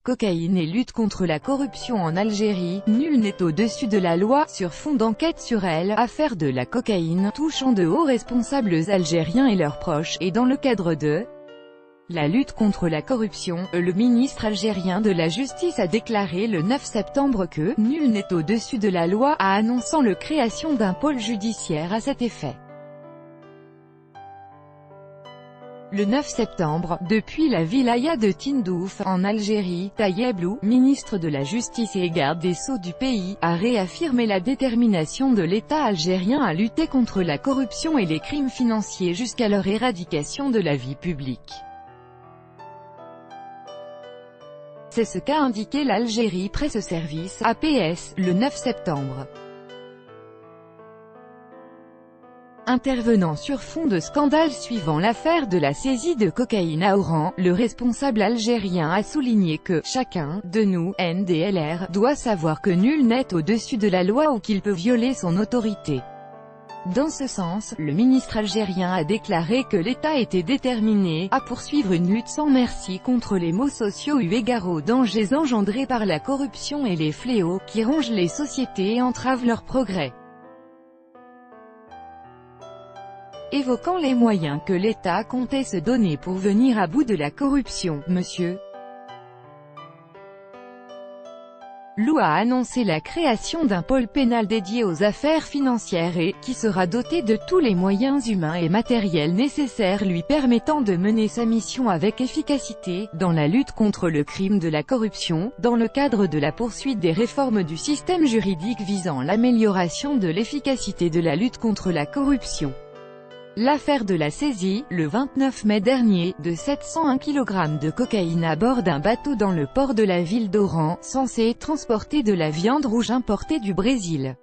cocaïne et lutte contre la corruption en Algérie, nul n'est au-dessus de la loi, sur fond d'enquête sur elle, affaire de la cocaïne, touchant de hauts responsables algériens et leurs proches, et dans le cadre de la lutte contre la corruption, le ministre algérien de la Justice a déclaré le 9 septembre que « nul n'est au-dessus de la loi », annonçant la création d'un pôle judiciaire à cet effet. Le 9 septembre, depuis la wilaya de Tindouf, en Algérie, Tayeb Lou, ministre de la Justice et garde des Sceaux du pays, a réaffirmé la détermination de l'État algérien à lutter contre la corruption et les crimes financiers jusqu'à leur éradication de la vie publique. C'est ce qu'a indiqué l'Algérie Presse Service, APS, le 9 septembre. Intervenant sur fond de scandale suivant l'affaire de la saisie de cocaïne à Oran, le responsable algérien a souligné que « chacun, de nous, NDLR, doit savoir que nul n'est au-dessus de la loi ou qu'il peut violer son autorité ». Dans ce sens, le ministre algérien a déclaré que l'État était déterminé à poursuivre une lutte sans merci contre les maux sociaux eu égard aux dangers engendrés par la corruption et les fléaux qui rongent les sociétés et entravent leur progrès. Évoquant les moyens que l'État comptait se donner pour venir à bout de la corruption, M. Lou a annoncé la création d'un pôle pénal dédié aux affaires financières et, qui sera doté de tous les moyens humains et matériels nécessaires lui permettant de mener sa mission avec efficacité, dans la lutte contre le crime de la corruption, dans le cadre de la poursuite des réformes du système juridique visant l'amélioration de l'efficacité de la lutte contre la corruption. L'affaire de la saisie, le 29 mai dernier, de 701 kg de cocaïne à bord d'un bateau dans le port de la ville d'Oran, censé transporter de la viande rouge importée du Brésil.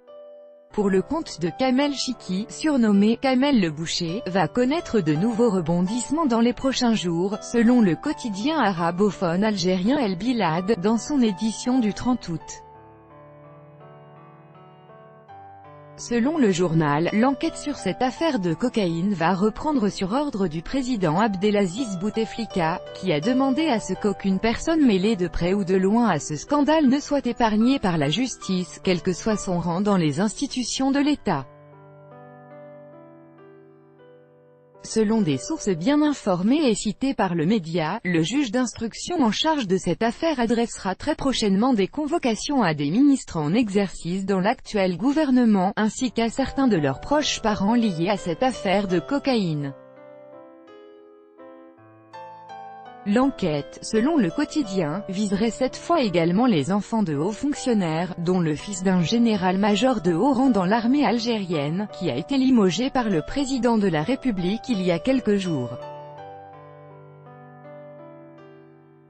Pour le compte de Kamel Chiki, surnommé Kamel le Boucher, va connaître de nouveaux rebondissements dans les prochains jours, selon le quotidien arabophone algérien El Bilad, dans son édition du 30 août. Selon le journal, l'enquête sur cette affaire de cocaïne va reprendre sur ordre du président Abdelaziz Bouteflika, qui a demandé à ce qu'aucune personne mêlée de près ou de loin à ce scandale ne soit épargnée par la justice, quel que soit son rang dans les institutions de l'État. Selon des sources bien informées et citées par le média, le juge d'instruction en charge de cette affaire adressera très prochainement des convocations à des ministres en exercice dans l'actuel gouvernement, ainsi qu'à certains de leurs proches parents liés à cette affaire de cocaïne. L'enquête, selon le quotidien, viserait cette fois également les enfants de hauts fonctionnaires, dont le fils d'un général-major de haut rang dans l'armée algérienne, qui a été limogé par le président de la République il y a quelques jours.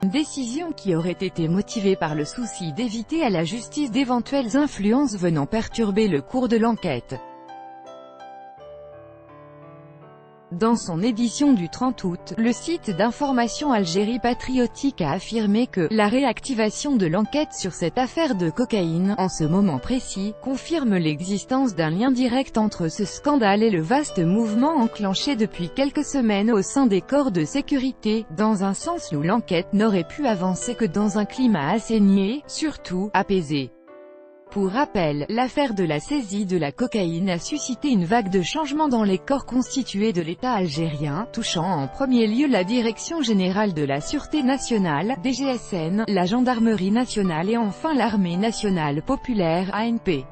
Une décision qui aurait été motivée par le souci d'éviter à la justice d'éventuelles influences venant perturber le cours de l'enquête. Dans son édition du 30 août, le site d'information Algérie Patriotique a affirmé que « la réactivation de l'enquête sur cette affaire de cocaïne, en ce moment précis, confirme l'existence d'un lien direct entre ce scandale et le vaste mouvement enclenché depuis quelques semaines au sein des corps de sécurité, dans un sens où l'enquête n'aurait pu avancer que dans un climat assaini, surtout apaisé ». Pour rappel, l'affaire de la saisie de la cocaïne a suscité une vague de changements dans les corps constitués de l'État algérien, touchant en premier lieu la Direction générale de la Sûreté nationale, DGSN, la Gendarmerie nationale et enfin l'Armée nationale populaire, ANP.